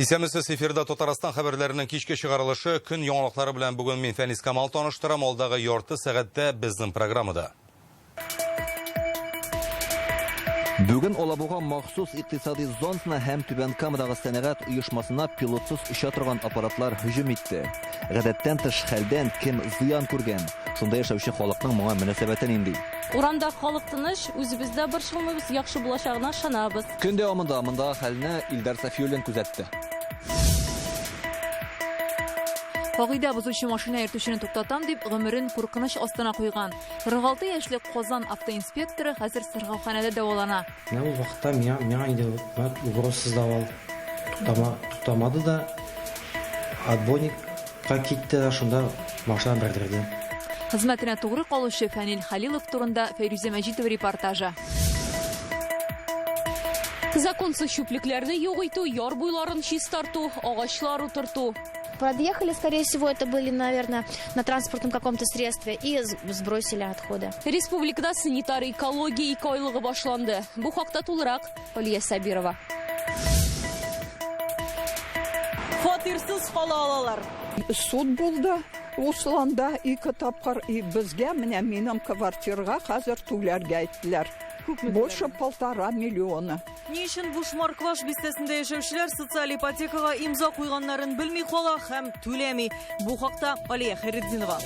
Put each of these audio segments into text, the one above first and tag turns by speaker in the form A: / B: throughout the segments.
A: Исәмісіз эфирда Татарстан хәбәрләренең кичке чыгарылышы көн яңалыклары белән бүгін мин Фәнис Камал таныштырам. Алдагы ярты сәгатьтә безнең программада.
B: Бүген Алабуга махсус икътисади зонасына һәм Түбән Камадагы сәнәгать оешмасына пилотсыз оча торган аппаратлар һөҗүм итте. Гадәттән тыш хәлдән кем зыян күргән? Шунда яшәүче халыкның моңа мөнәсәбәте нинди?
C: Урамда халык тыныч, үзебездә бер шулмыбыз яхшы булачагына ышанабыз.
B: Көн дәвамында монда хәлне Илдар Сафиуллин күзәтте.
D: Кагыйдә бозучы машина йөртүчене туктатам дип гомерен куркыныч астына куйган. 46 яшьлек Казан автоинспекторы хәзер сыргауханәдә дәвалана.
E: Ул вакытта миңа инде угрозсыз давал туктамады да отбойникка китте да шунда машина бәрдерде.
D: Хезмәтенә тугры калучы Фәнил Халилов турында Фәйрүзә Мәҗитова репортажы.
C: Законсыз чүплекләрне юк итү, яр буйларын чистарту, агачлар утырту.
F: Подъехали, скорее всего, это были, наверное, на транспортном каком-то средстве и сбросили отходы.
C: Республикада санитар экология 2 айлыгы башланды. Бу хакта тулырак Алия Сабирова.
G: Фатирсыз кала алалар.
H: Суд булды. Усланда 2 тапкыр безгә менә минем квартирага хәзер түләргә әйттеләр. Больше 1,5 миллиона.
G: Ни өчен буш маркваш бистәсендә яшәүчеләр социаль ипотекага имза куйганнарын белми кала һәм түләми. Бу хакта Алия Хайретдинова.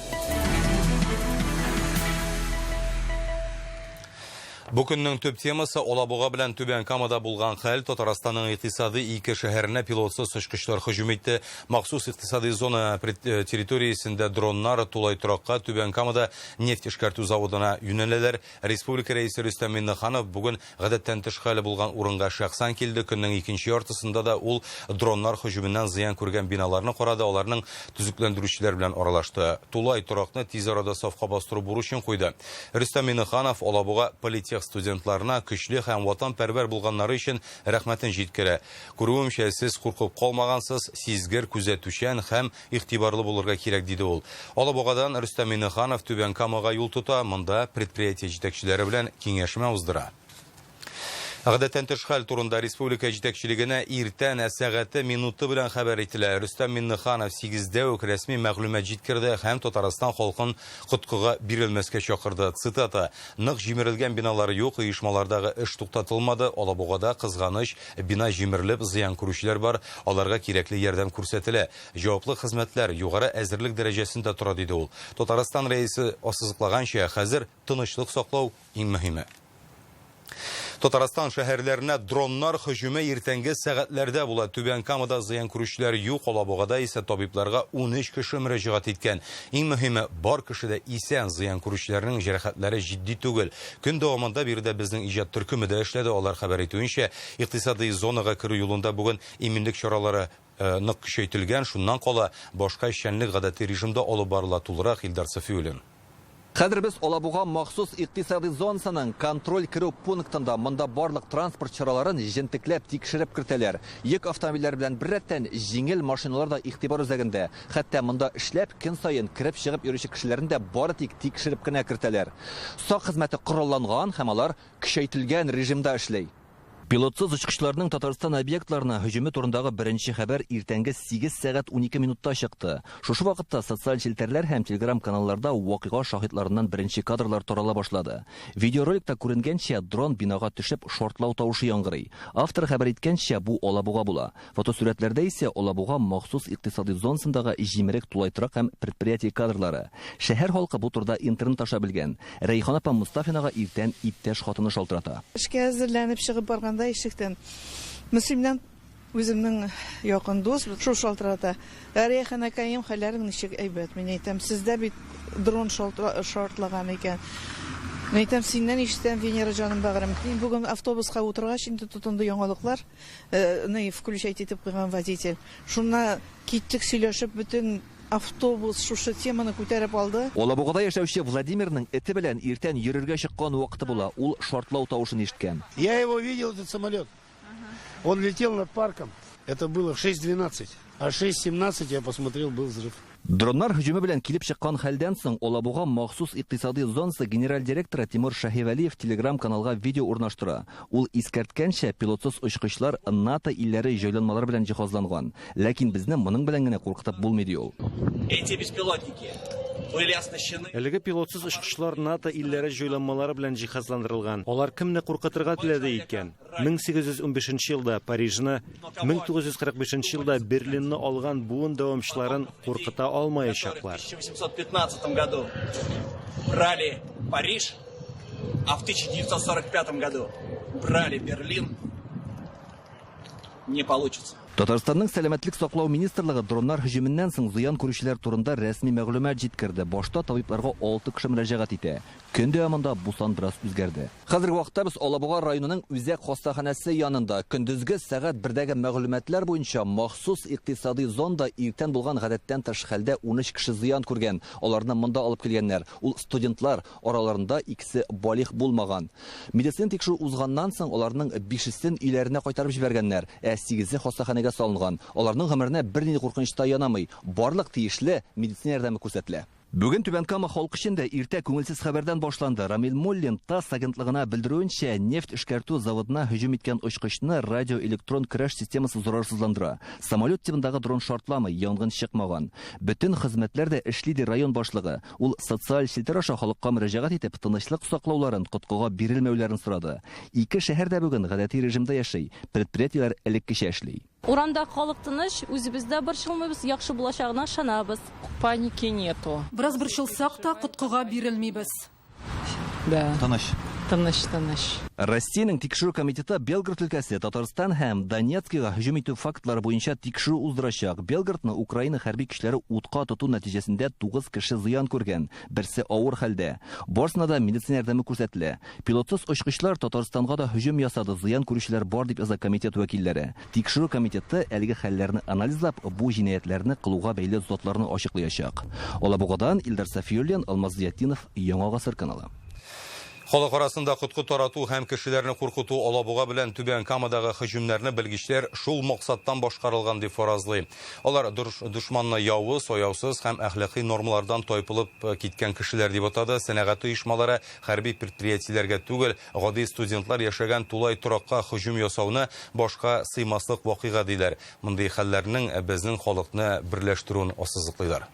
A: Бу көннең төп темасы Алабуга белән Түбән Камада булган хәл. Татарстанның икътисади 2 шәһәренә пилотсыз очкычлар һөҗүм итте. Махсус икътисади зона территориясендә дроннар тулай торакка Түбән Камада нефть эшкәртү заводына юнәләләр. Республика рәисе Рөстәм Миннеханов бүген гадәттән тыш хәле булган урынга шәхсән килде. Көннең икенче яртысында да ул дроннар һөҗүменнән зыян күргән биналарны карады, аларның төзекләндерүчеләр белән аралашты. Тулай торакны тиз арада сафка бастыру бурычын куйды. Рөстәм Миннеханов Алабуга политех студентларына көчле һәм ватанпәрвәр булганнары өчен рәхмәтен җиткерә. Күрүемчә, сез куркып калмагансыз, сизгер, күзәтүчән һәм игътибарлы булырга кирәк, диде ул. Алабугадан Рөстәм Миннеханов Түбән Камага юл тота, монда предприятие җитәкчеләре белән киңәшмә уздыра. Гадәттән тыш хәл турында республика җитәкчелегенә иртән сәгате минуты белән хәбәр ителә. Рөстәм Миннеханов 8дә үк рәсми мәгълүмат җиткерде һәм Татарстан халкын коткыга бирелмәскә чакырды. Цитата: "Нык җимерелгән биналар юк, оешмалардагы эш туктатылмады. Алабугада кызганыч бина җимерелеп, зыян күрүчеләр бар, аларга кирәкле ярдәм күрсәтелә. Җаваплы хезмәтләр югары әзерлек дәрәҗәсендә тора", диде ул. Татарстан рәисе ассызыклаганча, хәзер тынычлык саклау иң мөһиме. Татарстан шәһәрләренә дроннар һөҗүме иртәнге сәгатьләрдә була. Түбән Камада зыян күрүчеләр юк, Алабугада исә табибларга 13 кеше мөрәҗәгать иткән. Иң мөһиме, бар кешедә исән, зыян күрүчеләрнең җәрәхәтләре җитди түгел. Көн дәвамында биредә безнең иҗат төркеме дә эшләде. Алар хәбәр итүенчә, икътисади зонага керү юлында бүген иминлек чаралары нык көчәйтелгән. Шуннан кала башка эшчәнлек гадәти режимда алып барыла, тулырак Илдар Сафиуллин.
B: Хәзер без Алабуга махсус икътисади зонасының контроль кирү пунктында монда барлык транспорт чараларын җентекләп тикшереп кертәләр. Йөк автомобильләре белән беррәттән җиңел машиналар да игътибар үзәгендә. Хәтта монда эшләп көн саен кирип чыгып йөрүче кешеләрне дә бары тик тикшереп кенә кертәләр. Сак хезмәте коралланган һәм алар көчәйтелгән режимда эшләй. Пилотсыз очкычларның Татарстан объектларына һөҗүме турындагы беренче хәбәр иртәнге 8 сәгать 12 минутта чыкты. Шушы вакытта социаль челтәрләр һәм телеграм каналларда вакыйга шаһитларыннан беренче кадрлар тарала башлады. Видеороликта күренгәнчә дрон бинага төшеп шортлау тавышы яңгырый. Автор хәбәр иткәнчә, бу Алабуга була. Фотосурәтләрдә исә Алабуга махсус икътисади зонасындагы җимерек тулайтрак һәм предприятие кадрлары. Шәһәр халкы бу турда интернет аша белгән. Рәйхан апа Мустафинага иртән иптәш хатыны шалтырата.
I: Эшкә әзерләнеп чыгып барган ишектән Мөслимнән үземнең якын дус шул шалтырата. Рәйхан акаем хәлләрен ничек әйбәт. Мин әйтәм, сездә бит дрон шартлаган икән. Мин әйтәм, синнән ишетәм, Венера җаным бәгърем. Мин бүген автобуска утыргач инде тотынды яңалыклар. Включать итеп куйган водитель. Шуна киттек сөйләшеп бөтен автобус шушы теманы күтәреп алды.
B: Алабугада яшәүче Владимирның эте белән иртән йөрергә чыккан вакыты була. Ул шартлау тавышын ишеткән.
J: Я его видел, этот самолет. Он летел над парком. Это было в 6:12. А 6:17 я посмотрел, был взрыв.
B: Дроннар һөҗүме белән килеп чыккан хәлдән соң Олабуга махсус икътисади зонасы генераль директоры Тимур Шаһивәлиев телеграм-каналга видео урнаштыра. Ул искәрткәнчә пилотсыз очкычлар НАТО илләре җайланмалары белән җиһазланган. Ләкин безне моның белән генә куркытып булмый ди ул.
K: Эти беспилотники были оснащены.
L: Әлеге пилотсыз очкычлар НАТО илләре җайланмалары белән җиһазландырылган. Алар кемне куркытырга теләде икән? 1815 елда Парижны, 1945 елда Берлинны алган буын дәвамчыларын куркыта алмаячаклар.
K: В 1815 году брали Париж, а в 1945 году брали Берлин. Не получится.
B: Татарстанның сәламәтлек саклау министрлыгы дроннар һөҗүменнән соң зыян күрүчеләр турында рәсми мәгълүмат җиткерде. Башта табибларга 6 кеше мөрәҗәгать итә. Көн дәвамында бу сан бераз үзгәрде. Хәзерге вакытта без Алабуга районының үзәк хастаханәсе янында көндезге сәгать 1дәге мәгълүматлар буенча махсус икътисади зонда иртән булган гадәттән тыш хәлдә 13 кеше зыян күргән. Аларны монда алып килгәннәр. Ул студентлар, араларында икесе балих булмаган. Медицина тикшерү узганнан соң аларның 5-сен өйләренә кайтарып җибәргәннәр. 8-е хастаханәгә салынган. Аларның гомеренә бернинди куркыныч та янамый. Барлык тиешле медицина ярдәме күрсәтелә. Бүген Түбән Кама халкы өчен дә иртә күңелсез хәбәрдән башланды. Рамил Моллин ТАСС агентлыгына белдерүенчә, нефть эшкәртү заводына һөҗүм иткән очкычны радиоэлектрон көрәш системасы зарарсызландыра. Самолет тибындагы дрон шартламый, янгын чыкмаган. Бөтен хезмәтләр дә эшли ди район башлыгы. Ул социаль челтәр аша халыкка мөрәҗәгать итеп, тынычлык саклауларын, коткыга бирелмәүләрен сорады. Ике шәһәрдә бүген гадәти режимда яши, предприятиеләр элеккечә эшли.
C: Урамда халык тыныч, үзебездә борчылмыйбыз, яхшы булачагына ышанабыз.
M: Паники нету.
D: Бераз борчылсак та коткыга бирелмибез.
M: Да.
B: Тыныч.
M: Тыныч.
B: Россиянең тикшерү комитеты Белгород өлкәсе, Татарстан һәм Донецкига һөҗүм итү фактлары буенча тикшерү уздырачак. Белгородны Украина хәрби көчләре утка тоту нәтиҗәсендә 9 кеше зыян күргән, берсе авыр хәлдә. Барсына да медицина ярдәме күрсәтелә. Пилотсыз очкычлар Татарстанга да һөҗүм ясады, зыян күрүчеләр бар дип яза комитет вәкилләре. Тикшерү комитеты әлеге хәлләрне анализлап, бу җинаятьләрне кылуга бәйле затларны ачыклаячак. Алабугадан Илдар Сафиуллин, Алмаз Зиятдинов, Яңа гасыр каналы.
A: Халык арасында кутку тарату һәм кешеләрне куркыту Алабуга белән Түбән Камадагы һөҗүмнәрне белгечләр шул максаттан башкарылган дип фаразлый. Алар душманны явыз, аяусыз һәм әхлакый нормалардан тайпылып киткән кешеләр дип атады. Сәнәгать оешмалары хәрби предприятиеләргә түгел, гади студентлар яшәгән тулай торакка һөҗүм ясауны башка сыймаслык вакыйга диләр. Мондый хәлләрнең безнең халыкны берләштерүен ассызыклыйлар.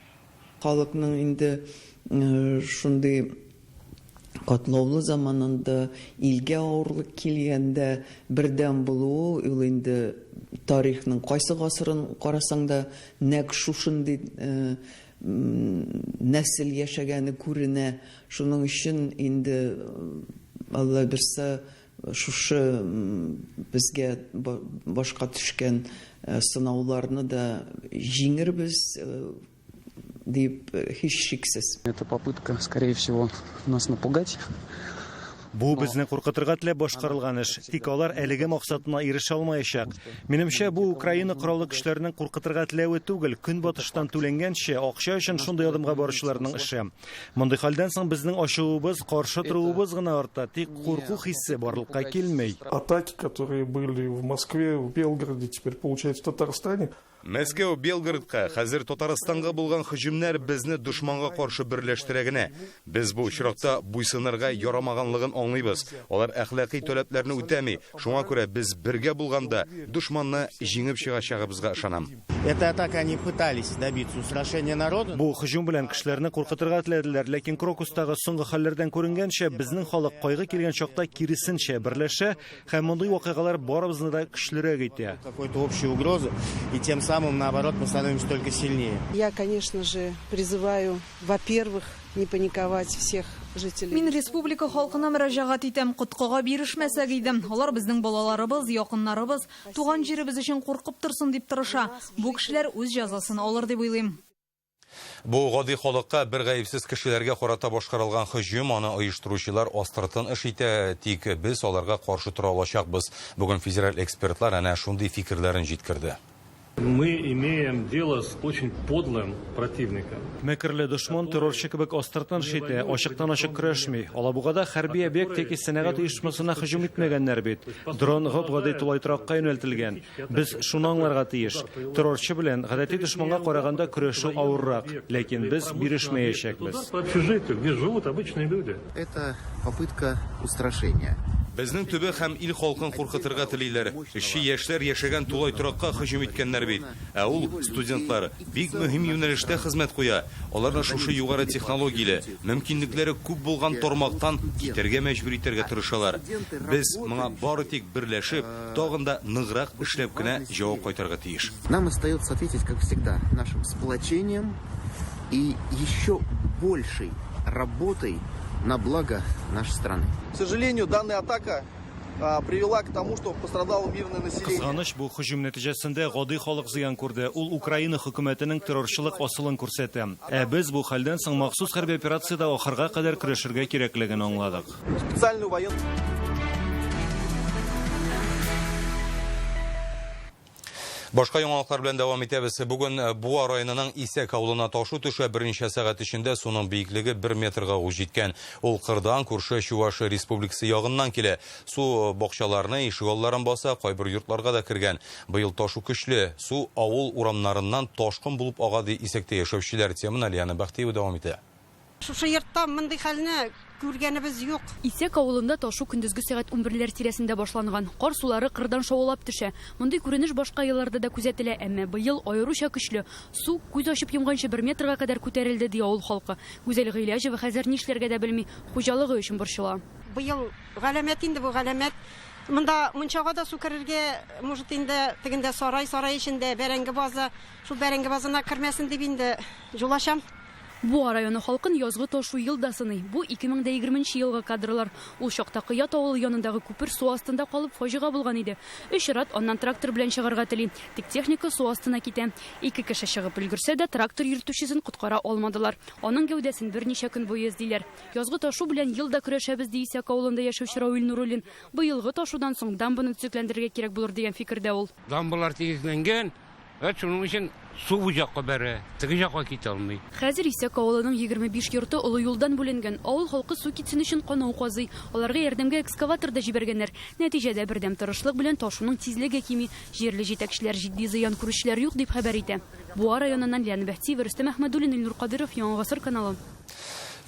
N: Халыкның инде шундый катлаулы заманында илгә авырлык килгәндә бердәм булуы, ул инде тарихның кайсы гасырын карасаң да нәкъ шушындый нәсел яшәгәне күренә. Шуның өчен инде Алла берсе шушы безгә башка төшкән сынауларны да җиңербез дип һич шиксез.
O: Это попытка, скорее всего, нас напугать.
L: Бу безне куркытырга теләп башкарылган эш. Тик алар әлеге максатына ирешә алмаячак. Минемчә, бу Украина кораллы көчләренең куркытырга теләве түгел, көнбатыштан түләнгәнчә акча өчен шундый адымга баручыларның эше. Мондый хәлдән соң безнең ачуыбыз, каршы торуыбыз гына арта, тик курку хиссе барлыкка килмәй.
P: Атаки, которые были в Москве, в Белгороде, теперь получается в Татарстане.
A: Мәскәү Белгородка хәзер Татарстанга булган һөҗүмнәр безне душманга каршы берләштерә генә. Без бу очракта буйсынырга ярамаганлыгын аңлыйбыз. Алар әхлакый таләпләрне үтәми. Шуңа күрә без бергә булганда душманны җиңеп чыгачагыбызга ышанам.
J: Эта атака они пытались добиться устрашения народа.
L: Бу һөҗүм белән кешеләрне куркытырга теләделәр, ләкин Крокустагы соңгы хәлләрдән күренгәнчә, безнең халык кайгы килгән чакта киресенчә берләшә һәм мондый вакыйгалар барыбызны да көчлерәк итә.
J: Какой-то общей угрозы, и тем самым, наоборот, мы становимся только сильнее.
Q: Я, конечно же, призываю, во-первых, не паниковать всех жителей.
D: Мин республика халкына мөрәҗәгать итәм, коткыга бирешмәсәк идем. Алар безнең балаларыбыз, якыннарыбыз, туган җиребез өчен куркып торсын дип тырыша. Бу кешеләр үз җәзасын алыр дип уйлыйм.
A: Бу гади халыкка бер гаепсез кешеләргә карата башкарылган һөҗүм, аны оештыручылар астыртын эш итә, тик без аларга каршы тора алачакбыз. Бүген федераль экспертлар әнә шундый фикерләрен җиткерде.
R: Мы имеем дело с очень подлым противником.
L: Мәкерле дошман террорчы кебек астыртын шите, ачыктан-ачык көрәшми. Алабугада хәрби объект яки сәнәгать оешмасына һөҗүм итмәгәннәр бит. Дрон гади тулайтракка юнәлтелгән. Без шуны аңларга тиеш. Террорчы белән гадәти дошманга караганда көрәшү авыррак, ләкин без бирешмәячәкбез.
R: По общежитию, где живут обычные люди.
S: Это попытка устрашения.
A: Безнең төбе һәм ил халкын куркытырга телиләр. Эшче яшьләр яшәгән тулай торакка һөҗүм иткәннәр бит. Ә ул студентлар бик мөһим юнәлештә хезмәт куя. Аларны шушы югары технологияле, мөмкинлекләре күп булган тормактан китәргә мәҗбүр итәргә тырышалар. Без моңа бары тик берләшеп, тагын да ныграк эшләп кенә җавап кайтарга тиеш.
S: Нам остается ответить, как всегда, нашим сплочением и еще большей работой на благо нашей страны.
T: К сожалению, данная атака привела к тому, что пострадало мирное население.
L: Кызганыч бу һөҗүм нәтиҗәсендә гади халык зыян күрде. Ул Украина хөкүмәтенең террорчылык асылын күрсәтә. Ә без бу хәлдән соң махсус хәрби операциядә ахырга кадәр көрәшергә кирәклеген аңладык.
T: Специальную военную
A: Башка яңалыклар белән дәвам итәбез. Бүген Буа районының Исәк авылына ташу төшә, берничә сәгать эчендә суның биеклеге 1 метрга ук җиткән. Ул кырдан күрше Чувашия республикасы ягыннан килә. Су бакчаларны, ишегалларын баса, кайбер йортларга да кергән. Быел ташу көчле. Су авыл урамнарыннан ташкын булып ага ди Исәктә яшәүчеләр. Теманы Алияна Бахтиева дәвам итә.
U: Шушы йортта мондый хәлне күргәнебез юк.
V: Исәк авылында ташу көндезге сәгать 11ләр тирәсендә башланган. Кар сулары кырдан шавылап төшә. Мондый күренеш башка елларда да күзәтелә, әмма быел аеруча көчле. Су күз ачып йомганчы 1 метрга кадәр күтәрелде ди авыл халкы. Гүзәл Гыйләҗева хәзер нишләргә дә белми, хуҗалыгы өчен борчыла.
U: Быел галәмәт инде бу галәмәт. Монда мунчага да су керергә, может инде тегендә сарай эчендә бәрәңге базы, шул бәрәңге базына кермәсен дип инде җулашам.
V: Буа районы халкын язгы ташу елда сыный. Бу 2020 елга кадрлар. Ул чакта Кыят авылы янындагы күпер су астында калып фаҗига булган иде. 3 рат аннан трактор белән чыгарга тели. Тик техника су астына китә. 2 кеше чыгып өлгерсә дә трактор йөртүчесен коткара алмадылар. Аның гәүдәсен берничә көн буе эзлиләр. Язгы ташу белән елда көрәшәбез ди Исәк авылында яшәүче Равил Нуруллин. Быелгы ташудан соң дамбаны төзекләндерергә кирәк булыр дигән фикердә ул.
W: Дамбалар тигезләнгән. Шуның өчен су бу якка бәрә, теге якка китә алмый.
V: Хәзер Исәк авылының 25 йорты олы юлдан бүленгән. Авыл халкы су китсен өчен канау казый. Аларга ярдәмгә экскаватор да җибәргәннәр. Нәтиҗәдә бердәм тырышлык белән ташуның тизлеге кими. Җирле җитәкчеләр җитди зыян күрүчеләр юк дип хәбәр итә. Буа районыннан Лән Бәхтиев, Рөстәм Әхмәдуллин, Илнур Кадыров, Яңа гасыр каналы.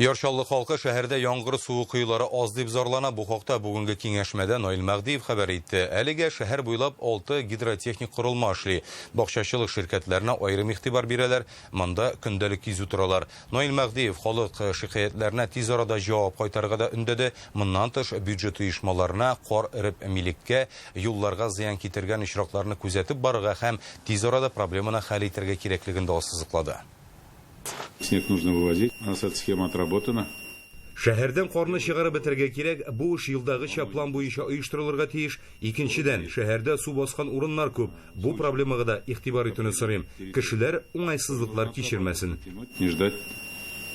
A: Яршаллы халкы шәһәрдә яңгыр суы кыюлары аз дип зарлана. Бу хакта бүгенге киңәшмәдә Наил Мәгдиев хәбәр итте. Әлегә шәһәр буйлап 6 гидротехник корылма эшли. Бакчачылык ширкәтләренә аерым игътибар бирәләр. Монда көндәлек кизү торалар. Наил Мәгдиев халык шикаятләренә тиз арада җавап кайтарырга да өндәде. Моннан тыш бюджет оешмаларына кар эреп милеккә, юлларга зыян китергән очракларны күзәтеп барырга һәм тиз арада проблеманы хәл итәргә кирәклеген дә ассызыклады.
X: Снег нужно вывозить, у нас эта схема отработана.
A: Шәһәрдән карны чыгарып бетергә кирәк, бу эш елдагыча план буенча оештырылырга тиеш. Икенчедән, шәһәрдә су баскан урыннар күп. Бу проблемага да игътибар итүне сорыйм. Кешеләр уңайсызлыклар кичермәсен.
X: Не ждать,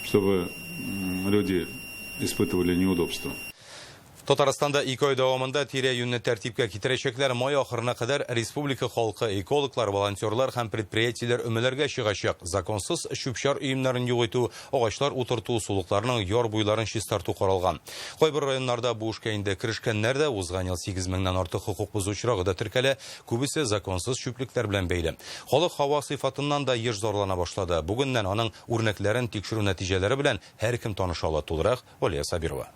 X: чтобы люди испытывали неудобства.
A: Татарстанда 2 ай дәвамында тирә-юньне тәртипкә китерәчәкләр. Май ахырына кадәр республика халкы, экологлар, волонтерлар һәм предприятиеләр өмеләргә чыгачак. Законсыз чүп-чар өемнәрен югыту, агачлар утырту, сулыкларның яр буйларын чистарту каралган. Кайбер районнарда бу эшкә инде кирешкәннәр дә узган ел 8 меңнән артык хукук бузучылар да теркәлә, күбесе законсыз чүплекләр белән бәйле. Халык һава сыйфатыннан да еш зарлана башлады. Бүгеннән аның үрнәкләрен тикшерү нәтиҗәләре белән һәркем таныша ала. Тулырак Олия Сабирова.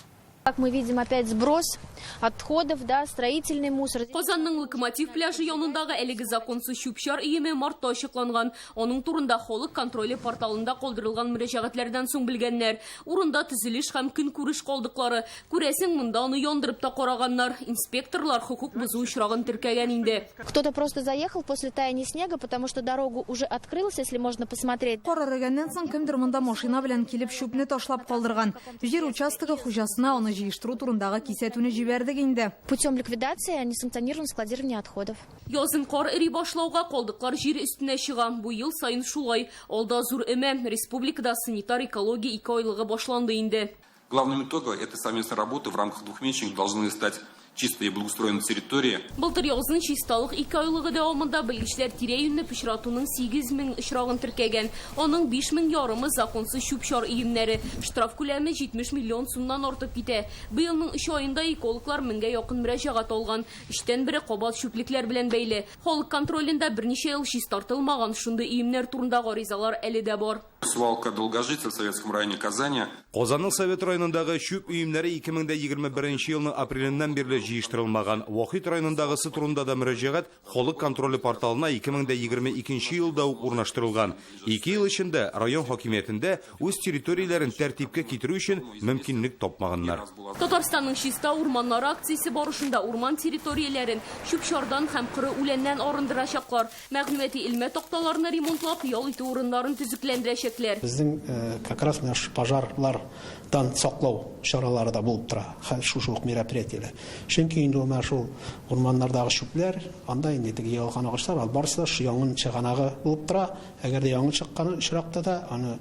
F: Как мы видим, опять сброс отходов, да, строительный мусор.
C: Казанның Локомотив пляжы янындагы әлеге законсыз чүп-чар өеме мартта ачыкланган. Аның турында халык контроле порталында калдырылган мөрәҗәгатьләрдән соң белгәннәр. Урында төзелеш һәм көнкүреш калдыклары. Күрәсең, монда аны яндырып та караганнар. Инспекторлар хукук бузу очрагын теркәгән инде.
F: Кто-то просто заехал после таяния снега, потому что дорогу уже открылась, если можно посмотреть.
D: Кар эрегәннән соң кемдер монда машина белән килеп чүпне ташлап калдырган. Җир участогы хуҗасына аны җыештыру турындагы кисәтүне җибәрдек инде.
F: Путем ликвидации несанкционированного складирования отходов.
C: Язын кар эри башлауга калдыклар җир өстенә чыга. Бу ел сайын шулай. Алда зур эме. Республикада санитар экология 2 айлыгы башланды инде.
Y: Главным итогом этой совместной работы в рамках двухмесячных должны стать
E: чистой и благоустроенной территории.
C: Былтыр язын чисталык 2 айлыгы дәвамында белгечләр тирә-юньне пычратуның 8,000 очрагын теркәгән. Аның 5,000 ярымы законсыз чүп-чар өемнәре. Штраф күләме 70 миллион сумнан артып китә. Быелның 3 аенда экологлар 1000гә якын мөрәҗәгать алган. Иштән бире кабат чүплекләр белән бәйле. Халык контролендә берничә ел чистартылмаган шундый өемнәр турында гаризалар әле дә бар.
E: Свалка Долгожитель в Советском районе Казани.
A: Казанның Совет районындагы чүп өемнәре 2021 елның апреленнән бирле җыештырылмаган. Вахит районындагысы турында да мөрәҗәгать халык контроле порталына 2022 елда ук урнаштырылган. 2 ел эчендә район хакимиятендә үз территорияләрен тәртипкә китерү өчен мөмкинлек тапмаганнар.
C: Татарстанның чиста урманнары акциясе барышында урман территорияләрен чүп-чардан һәм кыры үләннән арындырачаклар. Мәгълүмати илмә такталарны ремонтлап, ял итү урыннарын төзекләндерәчәкләр.
G: Безнең как раз наш пожарлардан саклау чаралары да булып тора. Шушы ук мероприятиеләр. Чөнки инде ул шул урманнардагы чүпләр, анда инде теге ялган агачлар, ал барысы да шу яңгын чыганагы булып тора. Әгәр дә яңгын чыкканы очракта да аны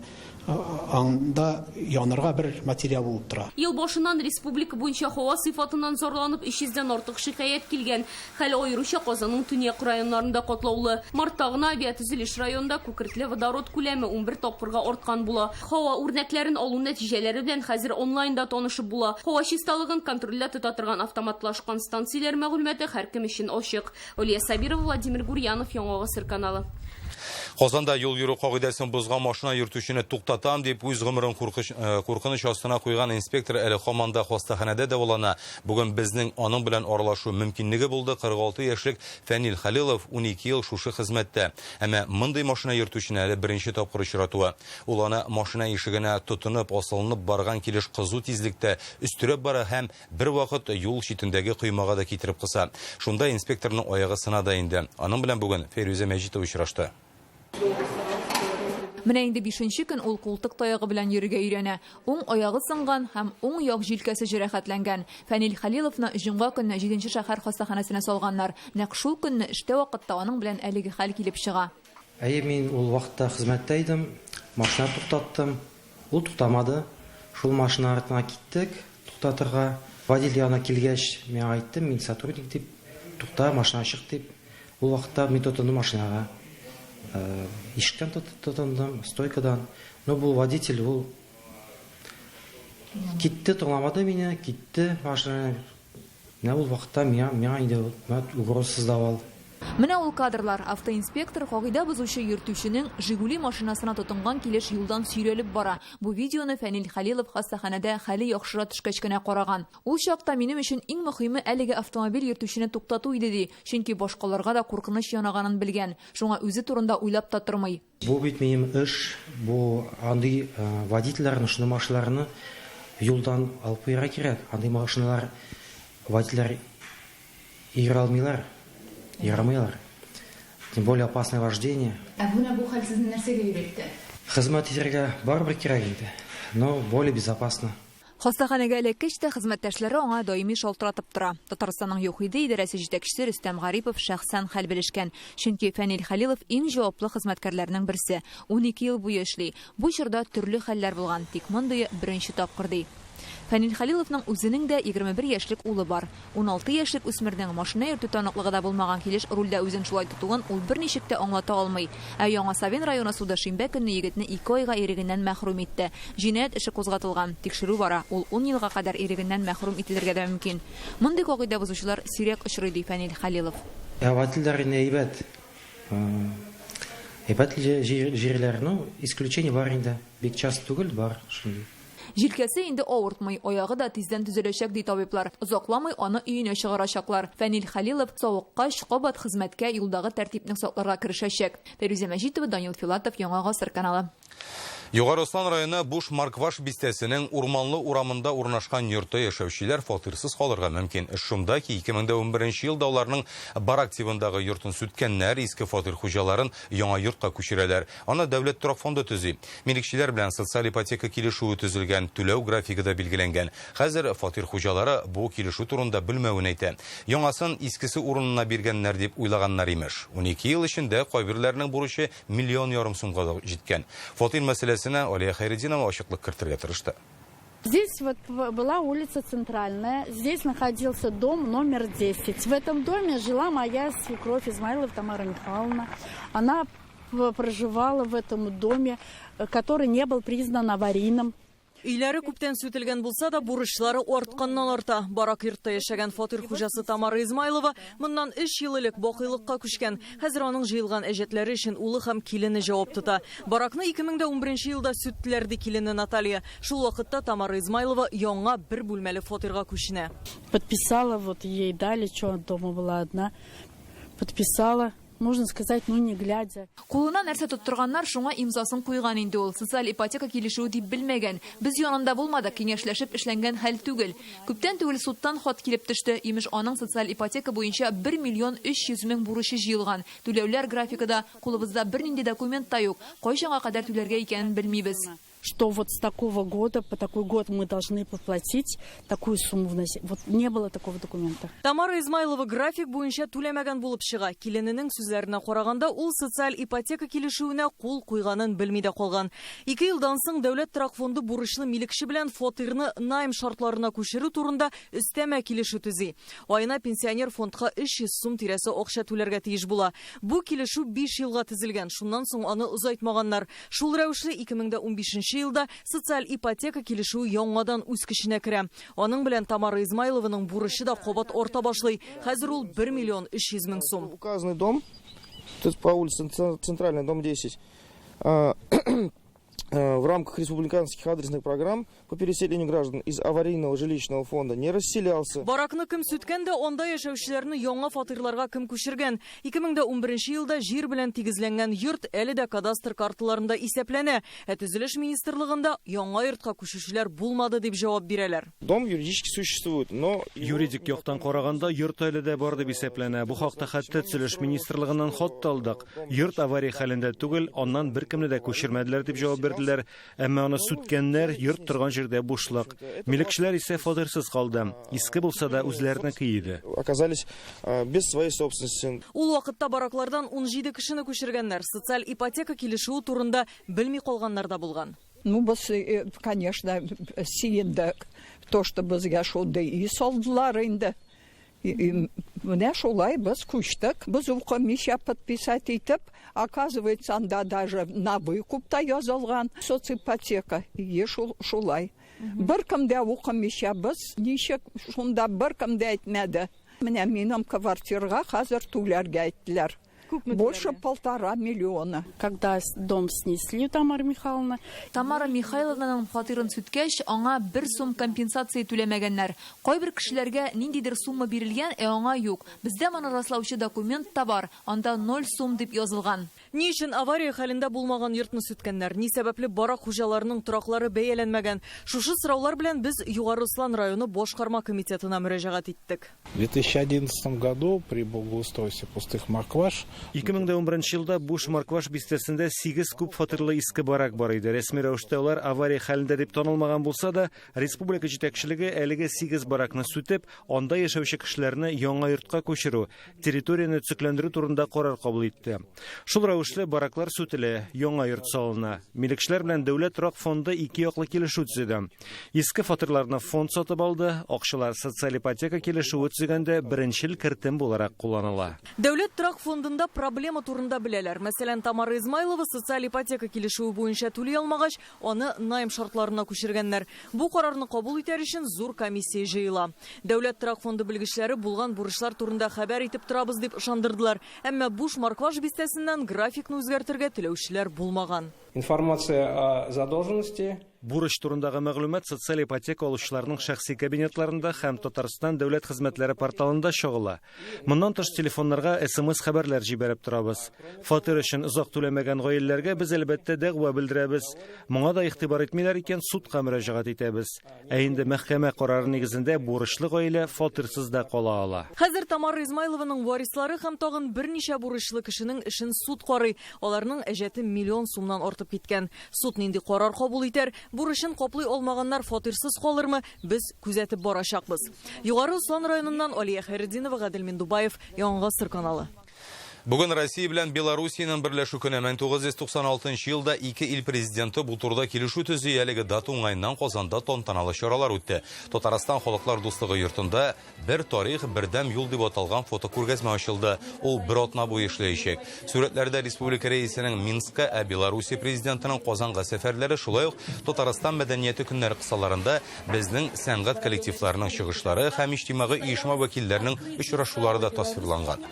G: анда янырга бер материал булып тора.
C: Ел башыннан республика буенча һава сыйфатыннан зарланып 300дән артык шикаят килгән. Хәл аеруча Казанның төньяк районнарында катлаулы. Мартта гына авиатөзелеш районында күкертле водород күләме 11 тапкырга арткан була. Һава үрнәкләрен алу нәтиҗәләре белән хәзер онлайнда танышып була. Һава чисталыгын контрольдә тота торган автоматлашкан станцияләр мәгълүматы һәркем өчен ачык. Олия Сабирова, Владимир Гурьянов, Яңа Гасыр каналы.
A: Казанда юл йөрү кагыйдәсен бозган машина йөртүчене туктатам дип үз гомерен куркыныч астына куйган инспектор әле һаманда хастаханәдә дәвалана. Бүген безнең аның белән аралашу мөмкинлеге булды. 46 яшьлек Фәнил Хәлилов 12 ел шушы хезмәттә. Әмма мондый машина йөртүчене әле беренче тапкыр очратуы. Ул аны машина ишегенә тотынып, асылынып барган килеш кызу тизлектә өстерәп бара һәм бер вакыт юл читендәге коймага да китереп кыса. Шунда инспекторның аягы сынада инде. Аның белән бүген Фәрүзә Мәҗитова очрашты.
D: Менә инде 5нче көн ул култык таягы белән йөрергә өйрәнә. Уң аягы сынган һәм уң як җилкәсе җәрәхәтләнгән. Фәнил Хәлиловны җомга көнне 7нче шәһәр хастаханәсенә салганнар. Нәкъ шул көнне эштә вакытта аның белән әлеге хәл килеп чыга.
H: Мин ул вакытта хезмәттә идем. Машина туктаттым. Ул туктамады. Шул машина артына киттек. Туктатырга водитель янына килгәч, мен айттым, мин сотрудник дип, тукта, машина чык дип. Ул вакытта мин тотындым машинага. Ишектән тотындым, стойкадан. Но бул водитель, ул китте, тыңламады мине, китте машина. Менә ул вакытта миңа инде угроза создавал.
D: Менә ул кадрлар. Автоинспектор кагыйдә бозучы йөртүченең Жигули машинасына тотынган килеш юлдан сөйрәлеп бара. Бу видеоны Фәнил Хәлилов хастаханәдә хәле яхшыра төшкәч кенә караган. Ул чакта минем өчен иң мөһиме әлеге автомобиль йөртүчене туктату иде ди, чөнки башкаларга да куркыныч янаганын белгән. Шуңа үзе турында уйлап та тормый.
H: Бу бит минем эш, бу андый водительләрне, шуны машиналарны юлдан алып куярга кирәк. Андый машиналар водительләр йөрә алмыйлар. Ярамыйлар. Тем более опасное вождение.
D: Бу хәл сезне нәрсәгә өйрәтте?
H: Хезмәт итәргә барыбер кирәк инде, но более безопасно.
D: Хастаханәгә эләккәч тә хезмәттәшләре аңа даими шалтыратып тора. Татарстанның ЮХИД идарәсе җитәкчесе Рөстәм Гарипов шәхсән хәл белешкән. Чөнки Фәнил Хәлилов иң җаваплы хезмәткәрләрнең берсе. 12 ел буе эшли. Бу чорда төрле хәлләр булган, тик мондый беренче тапкыр ди. Фәнил Хәлиловның үзенең дә 21 яшьлек улы бар. 16 яшьлек үсмернең машина йөртү таныклыгы да булмаган килеш рульдә үзен шулай тотуын ул берничек тә аңлата алмый. Яңа Савин районы суды шимбә көнне егетне 2 айга ирегеннән мәхрүм итте. Җинаять эше кузгатылган. Тикшерү бара. Ул 10 елга кадәр ирегеннән мәхрүм ителергә дә мөмкин. Мондый кагыйдә бозучылар сирәк очрый ди Фәнил Хәлилов.
H: Водительләр әйбәт. Әйбәт җирләр, ну, исключение бар инде. Бик часто түгел бар шундый.
D: Җилкәсе инде авыртмый, аягы да тиздән төзеләчәк ди табиблар. Озакламый аны өенә чыгарачаклар. Фәнил Хәлилов савыккач кабат хезмәткә юлдагы тәртипне сакларга керешәчәк. Фәрүзә Мәҗитова, Данил Филатов, Яңа Гасыр каналы.
A: Югары Ослан районы Буш Маркваш бистәсенең урманлы урамында урнашкан йортта яшәүчеләр фатирсыз калырга мөмкин. Шунда ки 2011 елда аларның барак тибындагы йортын сүткәннәр иске фатир хуҗаларын яңа йортка күчерәләр. Аны дәүләт торак фонды төзи. Миликчеләр белән социаль ипотека килешүе төзелгән, түләү графигы да билгеләнгән. Хәзер фатир хуҗалары бу килешү турында белмәвен әйтә. Яңасын искесе урынына биргәннәр дип уйлаганнар имеш. 12 ел эчендә кайберләрнең бурычы 1,5 миллион сумга җиткән. Фатир мәсьәләсенә Алия Хәйретдинова ачыклык кертергә тырышты.
B: Здесь вот была улица Центральная, здесь находился дом номер 10. В этом доме жила моя свекровь Измайлова Тамара Михайловна. Она проживала в этом доме, который не был признан аварийным.
I: Үйләре күптән сүтелгән булса да, бурычлары артканнан арта. Барак йортта яшәгән фатир хуҗасы Тамара Измайлова моннан 3 ел элек бакыйлыкка күчкән. Хәзер аның җыелган әҗәтләре өчен улы һәм килене җавап тота. Баракны 2011 елда сүттеләр ди килене Наталья. Шул вакытта Тамара Измайлова яңа бер бүлмәле фатирга күченә.
B: Подписала, вот ей дали, что дома была одна. Подписала. Можно сказать, ну не глядя.
D: Кулына нәрсә тоттырганнар шуңа имзасын куйган инде ул. Социаль ипотека килешүе дип белмәгән. Без янында булмадык, киңәшләшеп эшләнгән хәл түгел. Күптән түгел судтан хат килеп төште. Имеш аның социаль ипотека буенча 1 миллион 300 мең бурычы җыелган. Түләүләр графикада, кулыбызда бернинди документ та юк. Кайчанга кадәр түләргә икәнен белмибез.
B: Что вот с такого года, по такой год мы должны поплатить такую сумму вносить. Вот не было такого документа.
I: Тамара Измайлова график буенча түләмәгән булып чыга. Килененең сүзләренә караганда, ул социаль ипотека килешүенә кул куйганын белми дә калган. 2 елдан соң Дәүләт торак фонды бурычлы милекче белән фатирны найм шартларына күчерү турында өстәмә килешү төзи. Айына пенсионер фондка 300 сум тирәсе акча түләргә тиеш була. Бу килешү 5 елга төзелгән. Шуннан соң аны озайтмаганнар. Шул рәвешле 2015 елда социаль ипотека килешүе яңадан үз көченә керә. Аның белән Тамара Измайлованың бурычы да кабат арта башлый. Хәзер ул 1 миллион 300 мең сум.
T: Указанный дом, тут по улице Центральная, дом 10, в рамках республиканских адресных программ по переселению граждан из аварийного жилищного фонда не расселялся.
I: Баракны кем сүткән дә, анда яшәүчеләрне яңа фатирларга кем күчергән. 2011 елда җир белән тигезләнгән йорт әле дә кадастр карталарында исәпләнә. Төзелеш министрлыгында яңа йортка күчүчеләр булмады дип җавап бирәләр.
T: Дом юридически существует, но
L: Юридик яктан караганда йорт әле дә бар дип исәпләнә. Бу хакта хәтта Төзелеш министрлыгыннан хат алдык. Йорт авария хәлендә түгел, аннан беркемне дә күчермәделәр дип җавап бирделәр. Әмма аны сүткәннәр йорт торган җирдә бушлык. Милекчеләр исә фатирсыз калды. Иске булса да үзләренеке иде.
T: Оказались без своей собственности.
I: Ул вакытта бараклардан 17 кешене күчергәннәр. Социаль ипотека килешүе турында белми калганнар да булган.
K: Ну, конечно, сөендік. То, что бізге шуды үй салдылар инде. Менә шулай біз күчтік. Біз укымыйча подписать итеп, оказывается, анда даже на выкуп та язылган соципотека. Шулай. Беркем дә укымыйча біз ничек шунда беркем дә әйтмәде. Менә минем квартирага хәзер түләргә әйттеләр. Больше 1,5 миллиона.
B: Когда дом снесли, Тамара Михайловна.
D: Тамара Михайловнаның фатирын сүткәч, аңа 1 сум компенсация түләмәгәннәр. Кайбер кешеләргә ниндидер сумма бирелгән, аңа юк. Бездә моны раслаучы документ та бар. Анда 0 сум дип язылган.
I: Ни өчен авария хәлендә булмаган йортны сүткәннәр? Ни сәбәпле барак хуҗаларының тораклары бәяләнмәгән? Шушы сораулар белән біз Югары Руслан районы башкарма комитетына мөрәҗәгать иттек.
M: В 2011 году при благоустройстве пустых моркваш
L: 2011 елда буш Моркваш бистәсендә 8 күп фатирлы иске барак бар иде. Рәсми рәвештә улар авария хәлендә дип танылмаган булса да, республика җитәкчелеге әлеге 8 баракны сүтеп, анда яшәүче кешеләрне яңа йортка күчерү, территорияны төзекләндерү турында карар кабул итте. Шул рәвешле бараклар сүтелә, яңа йорт салына. Милекчеләр белән Дәүләт торак фонды 2 яклы килешү төзеде. Иске фатирларны фонд сатып алды, акчалар социаль ипотека килешүе төзегәндә беренчел кертем буларак кулланыла.
I: Дәүләт торак фондында проблема турында беләләр. Мәсәлән, Тамара Измайлова социаль ипотека килешүе буенча түли алмагач, аны найм шартларына күчергәннәр. Бу карарны кабул итәр өчен зур комиссия җыела. Дәүләт торак фонды белгечләре булган бурычлар турында хәбәр итеп торабыз дип ышандырдылар. Әмма буш Моркваш бистәсеннән графикны үзгәртергә теләүчеләр булмаган.
M: Информация о задолженности.
L: Бурыч турындагы мәгълүмат социаль ипотека алучыларның шәхси кабинетларында һәм Татарстан дәүләт хезмәтләре порталында чыгыла. Моннан тыш телефоннарга SMS хәбәрләр җибәреп торабыз. Фатир өчен озак түләмәгән гаиләләргә без әлбәттә дәгъва белдерәбез. Моңа да игътибар итмиләр икән, судка мөрәҗәгать итәбез. Ә инде мәхкәмә карары нигезендә бурычлы гаилә фатирсыз да кала ала.
I: Хәзер Тамара Измайлованың варислары һәм тагын берничә бурычлы кешенең эшен суд карый. Аларның әҗәте миллион сумнан артып киткән. Суд нинди карар кабул итәр? Бурычын каплый алмаганнар фатирсыз калырмы? Без күзәтеп барачакбыз. Югары Руслан районыннан Алия Хәйретдинова, Гадел Миндубаев, Яңа Гасыр каналы.
A: Бүген Россия белән Белоруссиянең берләшү көне 1996 елда ике ил президенты бу турда килешү төзи, әлеге дата уңайыннан Казанда тантаналы чаралар үтте. Татарстан халыклар дуслыгы йортында бер тарих, бердәм юл дип аталган фотокүргәзмә ачылды. Ул бер атна буе эшләячәк. Сүрәтләрдә республика рәисенең Минскка, ә Белоруссия президентының Казанга сәфәрләре, шулай ук Татарстан мәдәнияте көннәре кысаларында безнең сәнгать коллективларының чыгышлары һәм иҗтимагый оешма вәкилләренең очрашулары да тасвирланган.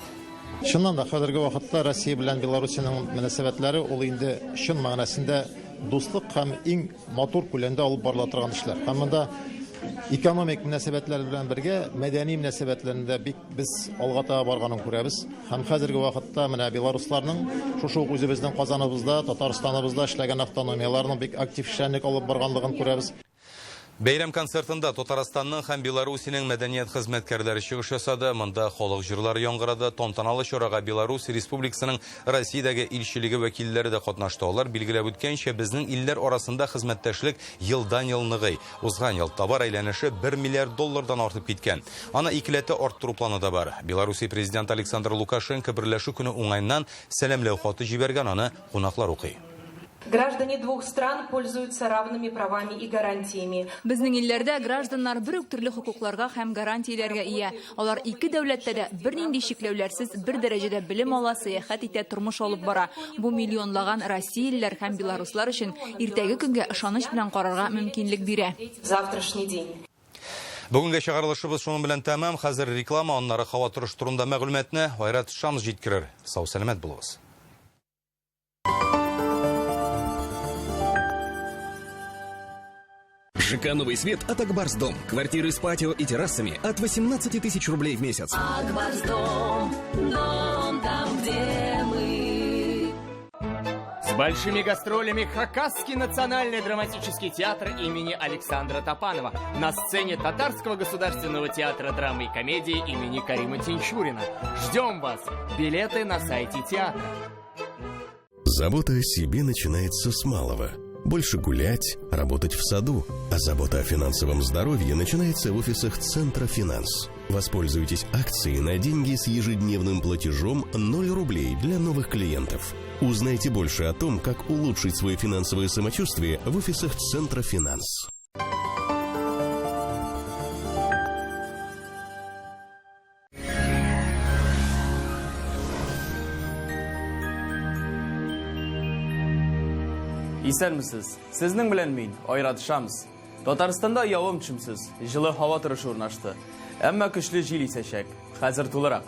J: Шуннан да хәзерге вакытта Россия белән Белоруссиянең мөнәсәбәтләре ул инде чын мәгънәсендә дуслык һәм иң матур күләмдә алып барыла торган эшләр. Һәм монда экономик мөнәсәбәтләр белән бергә мәдәни мөнәсәбәтләрендә бик без алга таба барганын күрәбез. Һәм хәзерге вакытта менә белорусларның шушы үзебезнең Казаныбызда, Татарстаныбызда эшләгән автономияларның бик актив эшчәнлек алып барганлыгын күрәбез.
A: Бәйрәм концертында Татарстанның һәм Белоруссиянең мәдәният хезмәткәрләре чыгыш ясады. Монда халык җырлары яңгырады. Тантаналы чарага Беларусь Республикасының Россиядәге илчелеге вәкилләре дә катнашты. Алар билгеләп үткәнчә, безнең илләр арасында хезмәттәшлек елдан-ел ныгый. Узган ел товар әйләнеше 1 миллиард доллардан артып киткән. Аны икеләтә арттыру планы да бар. Белоруссия президенты Александр Лукашенко берләшү көне уңайыннан сәламләү хаты җибәргән, аны кунаклар укый.
N: Граждане двух стран пользуются равными правами и гарантиями.
D: Безнең илләрдә гражданнар бер үк төрле хокукларга һәм гарантияләргә ия. Алар ике дәүләттә дә бернинди шикләүләрсез бер дәрәҗәдә белем ала, сәяхәт итә, тормыш алып бара. Бу миллионлаган россиялеләр һәм белоруслар өчен иртәге көнгә ышаныч белән карарга мөмкинлек бирә.
N: Завтрашний день.
A: Бүгенге чыгарылышыбыз шуның белән тәмам. Хәзер реклама, аннары һава торыш турында мәгълүматны Айрат Шамс җиткерер. Сау сәламәт булыгыз.
O: ЖК «Новый свет» от Акбарсдом. Квартиры с патио и террасами от 18 тысяч рублей в месяц.
P: Акбарсдом, дом там, где мы.
Y: С большими гастролями Хакасский национальный драматический театр имени Александра Топанова на сцене Татарского государственного театра драмы и комедии имени Карима Тинчурина. Ждем вас! Билеты на сайте театра.
Z: Забота о себе начинается с малого. Больше гулять, работать в саду. А забота о финансовом здоровье начинается в офисах Центра Финанс. Воспользуйтесь акцией на деньги с ежедневным платежом 0 рублей для новых клиентов. Узнайте больше о том, как улучшить свое финансовое самочувствие в офисах Центра Финанс.
I: Исәнмесез, сезнең белән мин, Айрат Шамс. Татарстанда явым-төшемсез, җылы һава торышы урнашты. Әмма көчле җил исәчәк. Хәзер тулырак.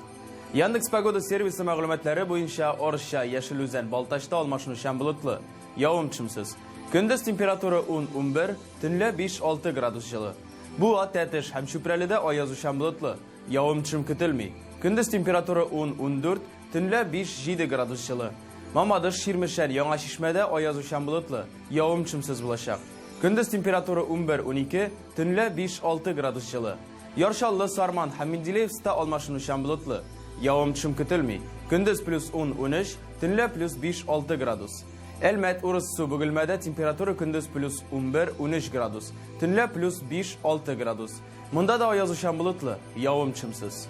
I: Яндекс Погода сервисы мәгълүматлары буенча Орша, Яшелүзән, Балтачта алмашынучан болытлы. Явым-төшемсез. Көндез температура 10-11, төнлә 5-6 градус җылы. Бу Тәтеш һәм Чүпрәледә аязучан болытлы. Явым-төшем көтелми. Көндез температура 10-14, төнлә 5-7 градус җылы. Мамадыш, Ширмешән, Яңа Шишмәдә аязучан болытлы, явым-төшемсез булачак. Көндез температура 11-12, төнлә 5-6 градус җылы. Яршаллы, Сарман һәм Менделеевста алмашынучан болытлы, явым-төшем көтелми. Көндез +10-13, төнлә +5-6 градус. Әлмәт, Урыссу, Бөгелмәдә температура көндез +11-13 градус, төнлә +5-6 градус. Монда да аязучан болытлы, явым-төшемсез.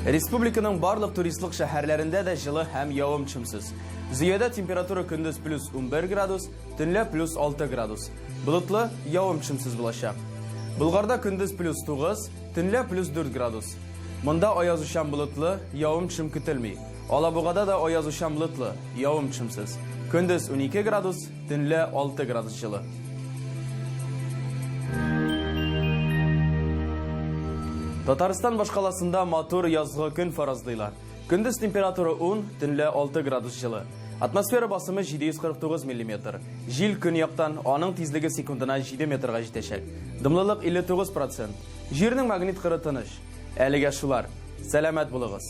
I: Республиканың барлык туристлык шәһәрләрендә дә җылы һәм явым-төшемсез. Зөядә температура көндез +11 градус, төнлә +6 градус. Болытлы, явым-төшемсез булачак. Болгарда көндез +9, төнлә +4 градус. Монда аязучан болытлы, явым-төшем көтелми. Алабугада да аязучан болытлы, явым-төшемсез. Көндез 12 градус, төнлә 6 градус җылы. Татарстан башкаласында матур язгы көн фаразлыйлар. Көндез температура 10, төнлә 6 градус җылы. Атмосфера басымы 749 мм. Җил көньяктан, аның тизлеге секундына 7 метрга җитәчәк. Дымлылык 59%. Җирнең магнит кыры тыныч. Әлегә шулар. Сәламәт булыгыз.